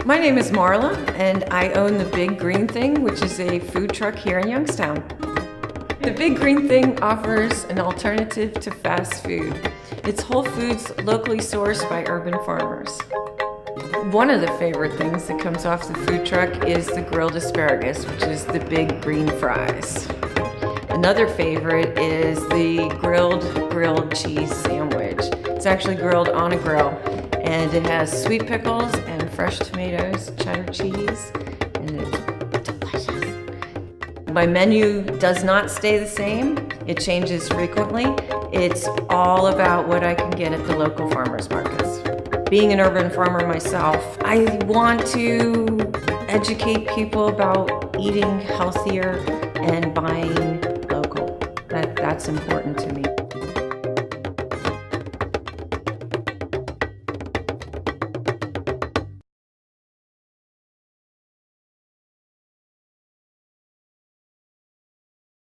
My name is Marla, and I own the Big Green Thing, which is a food truck here in Youngstown. The Big Green Thing offers an alternative to fast food. It's whole foods locally sourced by urban farmers. One of the favorite things that comes off the food truck is the grilled asparagus, which is the big green fries. Another favorite is the grilled cheese sandwich. It's actually grilled on a grill, and it has sweet pickles and fresh tomatoes, cheddar cheese, and it's delicious. My menu does not stay the same. It changes frequently. It's all about what I can get at the local farmers markets. Being an urban farmer myself, I want to educate people about eating healthier and buying local. That's important to me.